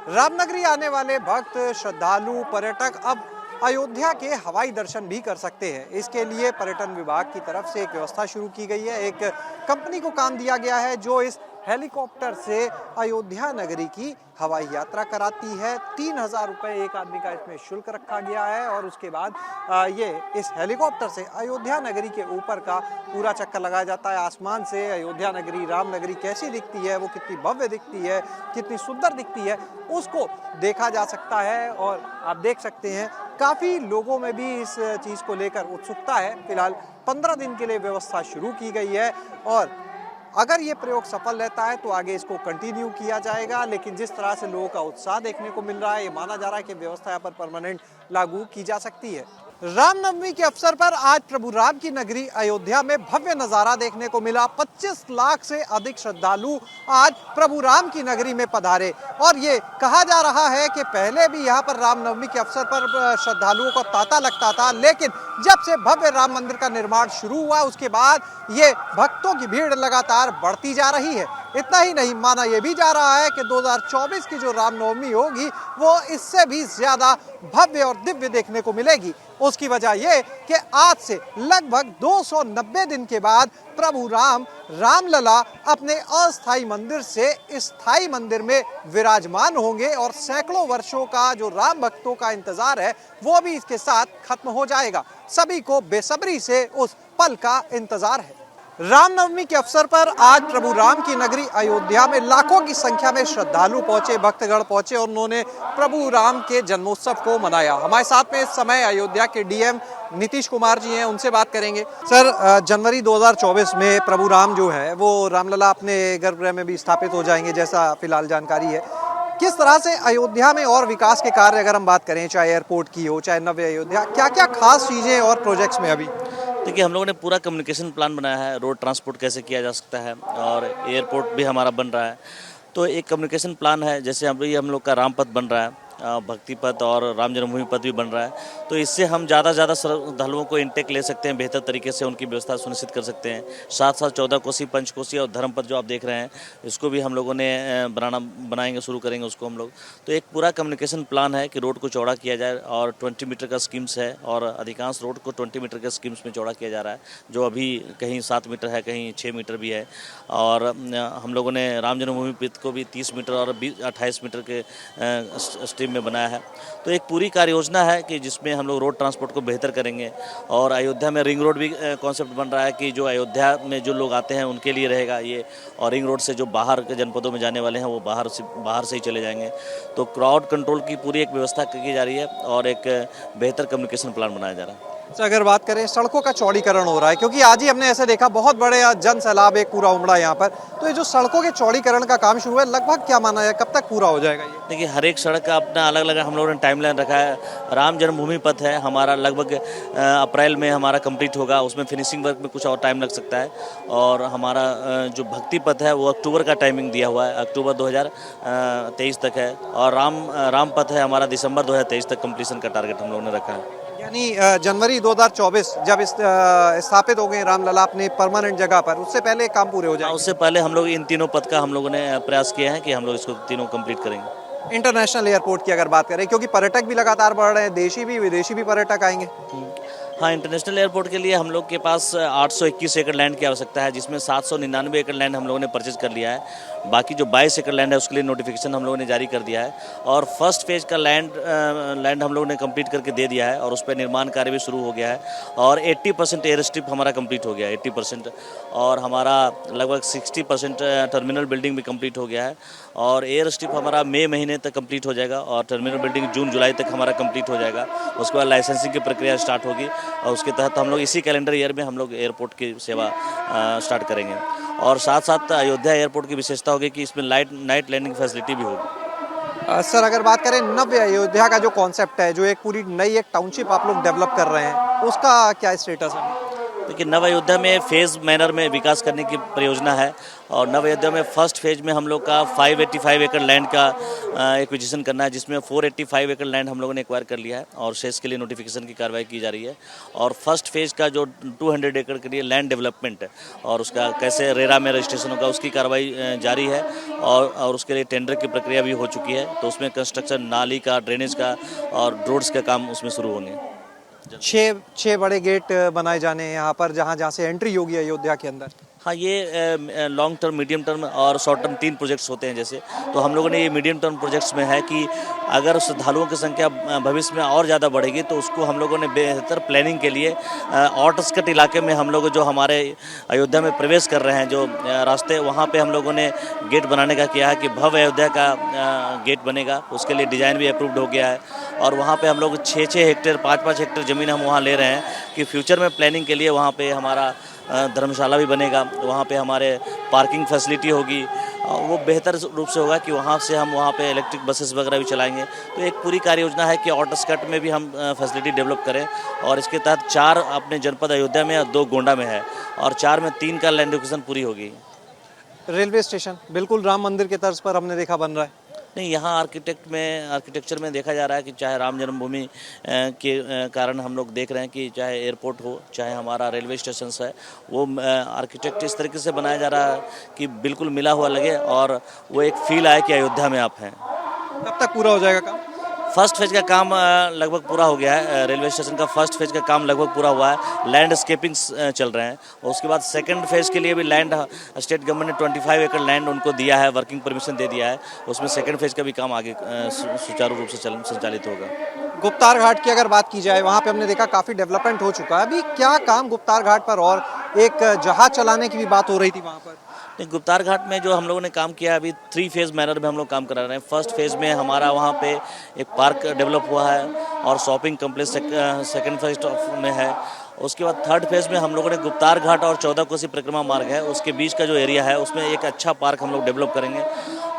रामनगरी आने वाले भक्त, श्रद्धालु, पर्यटक अब अयोध्या के हवाई दर्शन भी कर सकते हैं। इसके लिए पर्यटन विभाग की तरफ से एक व्यवस्था शुरू की गई है। एक कंपनी को काम दिया गया है जो इस हेलीकॉप्टर से अयोध्या नगरी की हवाई यात्रा कराती है। 3000 रुपये एक आदमी का इसमें शुल्क रखा गया है और उसके बाद ये इस हेलीकॉप्टर से अयोध्या नगरी के ऊपर का पूरा चक्कर लगाया जाता है। आसमान से अयोध्या नगरी, राम नगरी कैसी दिखती है, वो कितनी भव्य दिखती है, कितनी सुंदर दिखती है, उसको देखा जा सकता है। और आप देख सकते हैं काफ़ी लोगों में भी इस चीज़ को लेकर उत्सुकता है। फिलहाल 15 दिन के लिए व्यवस्था शुरू की गई है और अगर ये प्रयोग सफल रहता है तो आगे इसको कंटिन्यू किया जाएगा। लेकिन जिस तरह से लोगों का उत्साह देखने को मिल रहा है, ये माना जा रहा है कि व्यवस्था यहाँ पर परमानेंट लागू की जा सकती है। रामनवमी के अवसर पर आज प्रभु राम की नगरी अयोध्या में भव्य नजारा देखने को मिला। 25 लाख से अधिक श्रद्धालु आज प्रभु राम की नगरी में पधारे और ये कहा जा रहा है कि पहले भी यहाँ पर रामनवमी के अवसर पर श्रद्धालुओं को तांता लगता था, लेकिन जब से भव्य राम मंदिर का निर्माण शुरू हुआ उसके बाद ये भक्तों की भीड़ लगातार बढ़ती जा रही है। इतना ही नहीं, माना यह भी जा रहा है कि 2024 की जो रामनवमी होगी वो इससे भी ज्यादा भव्य और दिव्य देखने को मिलेगी। उसकी वजह यह कि आज से लगभग 290 दिन के बाद प्रभु राम रामलला अपने अस्थायी मंदिर से स्थायी मंदिर में विराजमान होंगे और सैकड़ों वर्षों का जो राम भक्तों का इंतजार है वो भी इसके साथ खत्म हो जाएगा। सभी को बेसब्री से उस पल का इंतजार है। रामनवमी के अवसर पर आज प्रभु राम की नगरी अयोध्या में लाखों की संख्या में श्रद्धालु पहुंचे, भक्तगण पहुंचे और उन्होंने प्रभु राम के जन्मोत्सव को मनाया। हमारे साथ में इस समय अयोध्या के डीएम नीतीश कुमार जी हैं, उनसे बात करेंगे। सर, जनवरी 2024 में प्रभु राम जो है वो रामलला अपने गर्भगृह में भी स्थापित हो जाएंगे, जैसा फिलहाल जानकारी है। किस तरह से अयोध्या में और विकास के कार्य अगर हम बात करें, चाहे एयरपोर्ट की हो, चाहे नव्य अयोध्या, क्या क्या खास चीजें और प्रोजेक्ट्स में अभी? देखिए, हम लोगों ने पूरा कम्युनिकेशन प्लान बनाया है, रोड ट्रांसपोर्ट कैसे किया जा सकता है और एयरपोर्ट भी हमारा बन रहा है। तो एक कम्युनिकेशन प्लान है, जैसे अभी हम लोग का राम पथ बन रहा है, भक्ति पथ और राम जन्मभूमि पथ भी बन रहा है। तो इससे हम ज़्यादा से ज़्यादा श्रद्धालुओं को इंटेक ले सकते हैं, बेहतर तरीके से उनकी व्यवस्था सुनिश्चित कर सकते हैं। साथ साथ 14 कोसी, पंचकोसी और धर्म पथ जो आप देख रहे हैं, इसको भी हम लोगों ने बनाएंगे, शुरू करेंगे उसको हम लोग। तो एक पूरा कम्युनिकेशन प्लान है कि रोड को चौड़ा किया जाए और 20 मीटर का स्कीम्स है और अधिकांश रोड को 20 मीटर के स्कीम्स में चौड़ा किया जा रहा है, जो अभी कहीं 7 मीटर है, कहीं 6 मीटर भी है। और हम लोगों ने राम जन्मभूमि पथ को भी 30 मीटर और 28 मीटर के स्ट्रीम में बनाया है। तो एक पूरी कार्य योजना है कि जिसमें हम लोग रोड ट्रांसपोर्ट को बेहतर करेंगे। और अयोध्या में रिंग रोड भी कॉन्सेप्ट बन रहा है कि जो अयोध्या में जो लोग आते हैं उनके लिए रहेगा ये, और रिंग रोड से जो बाहर के जनपदों में जाने वाले हैं वो बाहर से ही चले जाएंगे। तो क्राउड कंट्रोल की पूरी एक व्यवस्था की जा रही है और एक बेहतर कम्युनिकेशन प्लान बनाया जा रहा है। अगर बात करें, सड़कों का चौड़ीकरण हो रहा है, क्योंकि आज ही हमने ऐसे देखा बहुत बड़े जन सैलाब एक पूरा उमड़ा यहाँ पर। तो ये जो सड़कों के चौड़ीकरण का काम शुरू है, लगभग क्या माना है कब तक पूरा हो जाएगा ये? देखिए, हर एक सड़क का अपना अलग अलग हम लोगों ने टाइमलाइन रखा है। राम जन्मभूमि पथ है हमारा, लगभग अप्रैल में हमारा कंप्लीट होगा, उसमें फिनिशिंग वर्क में कुछ और टाइम लग सकता है। और हमारा जो भक्ति पथ है वो अक्टूबर का टाइमिंग दिया हुआ है, अक्टूबर 2023 तक है। और राम पथ है हमारा, दिसंबर 2023 तक कंप्लीशन का टारगेट हम लोगों ने रखा है। यानी जनवरी 2024 जब स्थापित हो गए रामलला अपने परमानेंट जगह पर, उससे पहले काम पूरे हो जाएंगे? उससे पहले हम लोग इन तीनों पथ का हम लोगों ने प्रयास किया है कि हम लोग इसको तीनों कंप्लीट करेंगे। इंटरनेशनल एयरपोर्ट की अगर बात करें, क्योंकि पर्यटक भी लगातार बढ़ रहे हैं, देशी भी विदेशी भी पर्यटक आएंगे। हाँ, इंटरनेशनल एयरपोर्ट के लिए हम लोग के पास 821 एकड़ लैंड की आवश्यकता है, जिसमें 799 एकड़ लैंड हम लोगों ने परचेज कर लिया है। बाकी जो 22 एकड़ लैंड है उसके लिए नोटिफिकेशन हम लोगों ने जारी कर दिया है और फर्स्ट फेज का लैंड हम लोगों ने कंप्लीट करके दे दिया है और उस पर निर्माण कार्य भी शुरू हो गया है। और 80% एयर स्ट्रिप हमारा कंप्लीट हो गया है, 80%। और हमारा लगभग 60% टर्मिनल बिल्डिंग भी कंप्लीट हो गया है और एयर स्ट्रिप हमारा मई महीने तक कंप्लीट हो जाएगा और टर्मिनल बिल्डिंग जून जुलाई तक हमारा कंप्लीट हो जाएगा। उसके बाद लाइसेंसिंग की प्रक्रिया स्टार्ट होगी और उसके तहत हम लोग इसी कैलेंडर ईयर में हम लोग एयरपोर्ट की सेवा स्टार्ट करेंगे। और साथ साथ अयोध्या एयरपोर्ट की विशेषता होगी कि इसमें नाइट लैंडिंग फैसिलिटी भी होगी। सर, अगर बात करें नव्य अयोध्या का जो कॉन्सेप्ट है, जो एक पूरी नई एक टाउनशिप आप लोग डेवलप कर रहे हैं, उसका क्या स्टेटस है? देखिए, नव अयोध्या में फेज़ मैनर में विकास करने की परियोजना है और नव अयोध्या में फर्स्ट फेज में हम लोग का 585 एकड़ लैंड का एक्विजिशन करना है, जिसमें 485 एकड़ लैंड हम लोगों ने एक्वायर कर लिया है और शेष के लिए नोटिफिकेशन की कार्रवाई की जा रही है। और फर्स्ट फेज का जो 200 एकड़ के लिए लैंड डेवलपमेंट है और उसका कैसे रेरा में रजिस्ट्रेशन होगा उसकी कार्रवाई जारी है और उसके लिए टेंडर की प्रक्रिया भी हो चुकी है। तो उसमें कंस्ट्रक्शन, नाली का, ड्रेनेज का और रोड्स का काम उसमें शुरू होंगे। छह बड़े गेट बनाए जाने हैं यहाँ पर, जहाँ जहाँ से एंट्री होगी अयोध्या के अंदर। हाँ, ये लॉन्ग टर्म, मीडियम टर्म और शॉर्ट टर्म 3 प्रोजेक्ट्स होते हैं। जैसे तो हम लोगों ने ये मीडियम टर्म प्रोजेक्ट्स में है कि अगर श्रद्धालुओं की संख्या भविष्य में और ज़्यादा बढ़ेगी तो उसको हम लोगों ने बेहतर प्लानिंग के लिए आउटस्कट इलाके में हम लोग जो हमारे अयोध्या में प्रवेश कर रहे हैं जो रास्ते, वहाँ पे हम लोगों ने गेट बनाने का किया है कि भव्य अयोध्या का गेट बनेगा। उसके लिए डिज़ाइन भी अप्रूव्ड हो गया है और वहाँ पे हम लोग 6-6 हेक्टेयर, 5-5 हेक्टेयर ज़मीन हम वहाँ ले रहे हैं कि फ्यूचर में प्लानिंग के लिए वहाँ पे हमारा धर्मशाला भी बनेगा, वहाँ पे हमारे पार्किंग फैसिलिटी होगी और वो बेहतर रूप से होगा कि वहाँ से हम वहाँ पे इलेक्ट्रिक बसेस वगैरह भी चलाएंगे। तो एक पूरी कार्य योजना है कि आउटस्कट में भी हम फैसिलिटी डेवलप करें और इसके तहत 4 अपने जनपद अयोध्या में और 2 गोंडा में है और 4 में 3 का लैंड एक्विजिशन पूरी होगी। रेलवे स्टेशन बिल्कुल राम मंदिर के तर्ज पर हमने देखा बन रहा है। नहीं, यहाँ आर्किटेक्चर में देखा जा रहा है कि चाहे राम जन्मभूमि के कारण हम लोग देख रहे हैं कि चाहे एयरपोर्ट हो, चाहे हमारा रेलवे स्टेशन है, वो आर्किटेक्ट इस तरीके से बनाया जा रहा है कि बिल्कुल मिला हुआ लगे और वो एक फील आए कि अयोध्या में आप हैं। कब तक पूरा हो जाएगा काम? फर्स्ट फेज का काम लगभग पूरा हो गया है। रेलवे स्टेशन का फर्स्ट फेज का काम लगभग पूरा हुआ है। लैंडस्केपिंग चल रहे हैं और उसके बाद सेकंड फेज के लिए भी लैंड स्टेट गवर्नमेंट ने 25 एकड़ लैंड उनको दिया है, वर्किंग परमिशन दे दिया है। उसमें सेकंड फेज का भी काम आगे सुचारू रूप से संचालित होगा। गुप्तार घाट की अगर बात की जाए, वहाँ पे हमने देखा काफ़ी डेवलपमेंट हो चुका है। अभी क्या काम गुप्तार घाट पर, और एक जहाज चलाने की भी बात हो रही थी वहाँ पर। नहीं, गुप्तार घाट में जो हम लोगों ने काम किया है अभी 3 फेज मैनर में हम लोग काम करा रहे हैं। फर्स्ट फेज में हमारा वहाँ पे एक पार्क डेवलप हुआ है और शॉपिंग कम्प्लेक्स सेकंड फेज में है। उसके बाद थर्ड फेज में हम लोगों ने गुप्तार घाट और 14 कोसी परिक्रमा मार्ग है, उसके बीच का जो एरिया है उसमें एक अच्छा पार्क हम लोग डेवलप करेंगे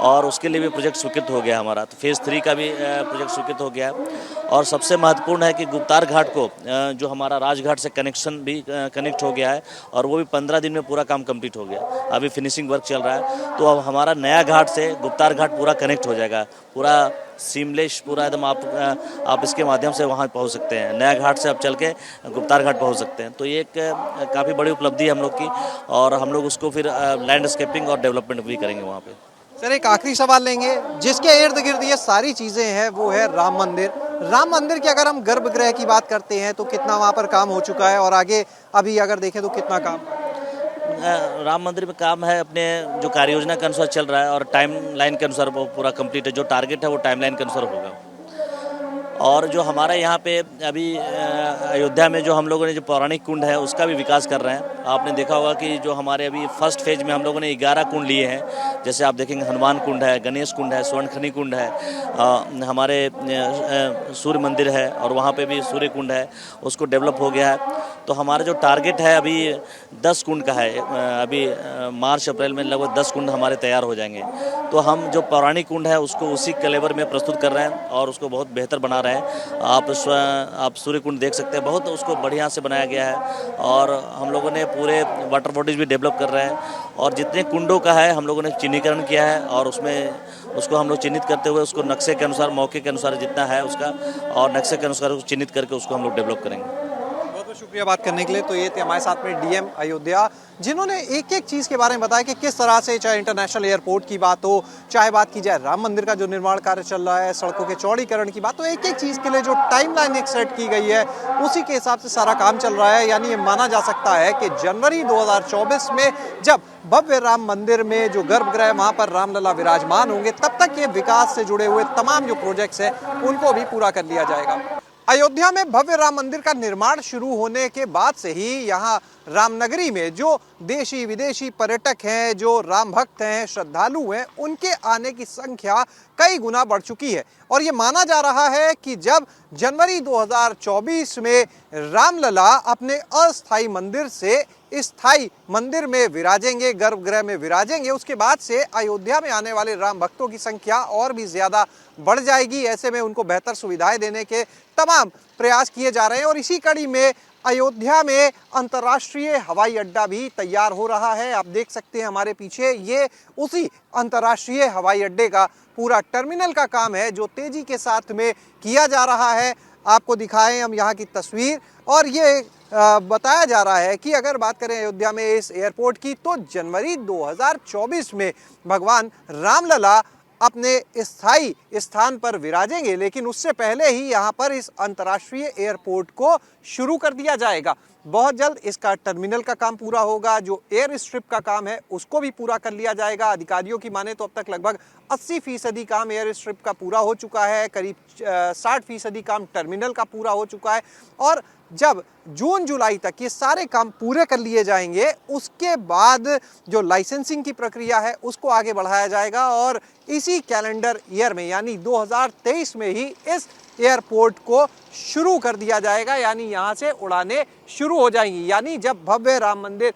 और उसके लिए भी प्रोजेक्ट स्वीकृत हो गया हमारा। तो फेज़ 3 का भी प्रोजेक्ट स्वीकृत हो गया है। और सबसे महत्वपूर्ण है कि गुप्तार घाट को जो हमारा राजघाट से कनेक्शन भी कनेक्ट हो गया है और वो भी 15 दिन में पूरा काम कंप्लीट हो गया। अभी फिनिशिंग वर्क चल रहा है, तो अब हमारा नया घाट से गुप्तार घाट पूरा कनेक्ट हो जाएगा, पूरा सीमलेस, पूरा एकदम आप इसके माध्यम से वहाँ पहुँच सकते हैं। नया घाट से आप चल के गुप्तार घाट पहुँच सकते हैं। तो ये एक काफ़ी बड़ी उपलब्धि है हम लोग की और हम लोग उसको फिर लैंडस्केपिंग और डेवलपमेंट भी करेंगे वहाँ पे। सर, एक आखिरी सवाल लेंगे, जिसके इर्द गिर्द ये सारी चीज़ें हैं, वो है राम मंदिर। राम मंदिर की अगर हम गर्भगृह की बात करते हैं तो कितना वहाँ पर काम हो चुका है और आगे अभी अगर देखें तो कितना काम? राम मंदिर में काम है अपने जो कार्य योजना के अनुसार चल रहा है और टाइम लाइन के अनुसार वो पूरा कंप्लीट है। जो टारगेट है वो टाइम लाइन के अनुसार होगा। और जो हमारा यहाँ पे अभी अयोध्या में जो हम लोगों ने जो पौराणिक कुंड है उसका भी विकास कर रहे हैं। आपने देखा होगा कि जो हमारे अभी फर्स्ट फेज में हम लोगों ने 11 कुंड लिए हैं। जैसे आप देखेंगे हनुमान कुंड है, गणेश कुंड है, स्वर्णखनी कुंड है, हमारे सूर्य मंदिर है और वहाँ पे भी सूर्य कुंड है, उसको डेवलप हो गया है। तो हमारा जो टारगेट है अभी 10 कुंड का है। अभी मार्च अप्रैल में लगभग 10 कुंड हमारे तैयार हो जाएंगे। तो हम जो पौराणिक कुंड है उसको उसी कलेवर में प्रस्तुत कर रहे हैं और उसको बहुत बेहतर बना रहे हैं। आप सूर्य कुंड देख सकते हैं, बहुत उसको बढ़िया से बनाया गया है और हम लोगों ने पूरे वाटर बॉडीज भी डेवलप कर रहे हैं और जितने कुंडों का है हम लोगों ने चिन्हीकरण किया है और उसमें उसको हम लोग चिन्हित करते हुए उसको नक्शे के अनुसार, मौके के अनुसार जितना है उसका और नक्शे के अनुसार चिन्हित करके उसको हम लोग डेवलप करेंगे। शुक्रिया बात करने के लिए। तो ये थे हमारे साथ में डीएम अयोध्या, जिन्होंने एक एक चीज़ के बारे में बताया कि किस तरह से, चाहे इंटरनेशनल एयरपोर्ट की बात हो, चाहे बात की जाए राम मंदिर का जो निर्माण कार्य चल रहा है, सड़कों के चौड़ीकरण की बात, तो एक एक चीज़ के लिए जो टाइमलाइन एक सेट की गई है उसी के हिसाब से सारा काम चल रहा है। यानी ये माना जा सकता है कि जनवरी 2024 में जब भव्य राम मंदिर में जो गर्भगृह वहाँ पर रामलला विराजमान होंगे, तब तक ये विकास से जुड़े हुए तमाम जो प्रोजेक्ट्स हैं उनको भी पूरा कर लिया जाएगा। अयोध्या में भव्य राम मंदिर का निर्माण शुरू होने के बाद से ही यहाँ रामनगरी में जो देशी विदेशी पर्यटक हैं, जो राम भक्त हैं, श्रद्धालु हैं, उनके आने की संख्या कई गुना बढ़ चुकी है। और ये माना जा रहा है कि जब जनवरी 2024 में रामलला अपने अस्थायी मंदिर से स्थायी मंदिर में विराजेंगे, गर्भगृह में विराजेंगे, उसके बाद से अयोध्या में आने वाले राम भक्तों की संख्या और भी ज़्यादा बढ़ जाएगी। ऐसे में उनको बेहतर सुविधाएं देने के तमाम प्रयास किए जा रहे हैं और इसी कड़ी में अयोध्या में अंतर्राष्ट्रीय हवाई अड्डा भी तैयार हो रहा है। आप देख सकते हैं हमारे पीछे, ये उसी अंतर्राष्ट्रीय हवाई अड्डे का पूरा टर्मिनल का काम है जो तेजी के साथ में किया जा रहा है। आपको दिखाएं हम यहाँ की तस्वीर, और ये बताया जा रहा है कि अगर बात करें अयोध्या में इस एयरपोर्ट की, तो जनवरी 2024 में भगवान रामलला अपने स्थायी स्थान पर विराजेंगे, लेकिन उससे पहले ही यहाँ पर इस अंतर्राष्ट्रीय एयरपोर्ट को शुरू कर दिया जाएगा। बहुत जल्द इसका टर्मिनल का काम पूरा होगा, जो एयर स्ट्रिप का काम है उसको भी पूरा कर लिया जाएगा। अधिकारियों की माने तो अब तक लगभग 80% काम एयर स्ट्रिप का पूरा हो चुका है, करीब 60% काम टर्मिनल का पूरा हो चुका है, और जब जून जुलाई तक ये सारे काम पूरे कर लिए जाएंगे, उसके बाद जो लाइसेंसिंग की प्रक्रिया है उसको आगे बढ़ाया जाएगा, और इसी कैलेंडर ईयर में यानी 2023 में ही इस एयरपोर्ट को शुरू कर दिया जाएगा, यानी यहाँ से उड़ानें शुरू हो जाएंगी। यानी जब भव्य राम मंदिर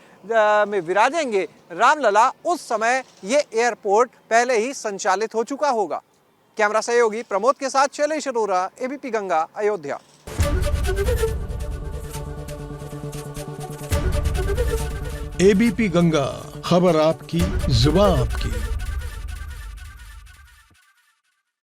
में विराजेंगे रामलला, उस समय ये एयरपोर्ट पहले ही संचालित हो चुका होगा। कैमरा सहयोगी प्रमोद के साथ शैलेश अरोरा, एबीपी गंगा, अयोध्या। एबीपी गंगा, खबर आपकी, जुबान आपकी।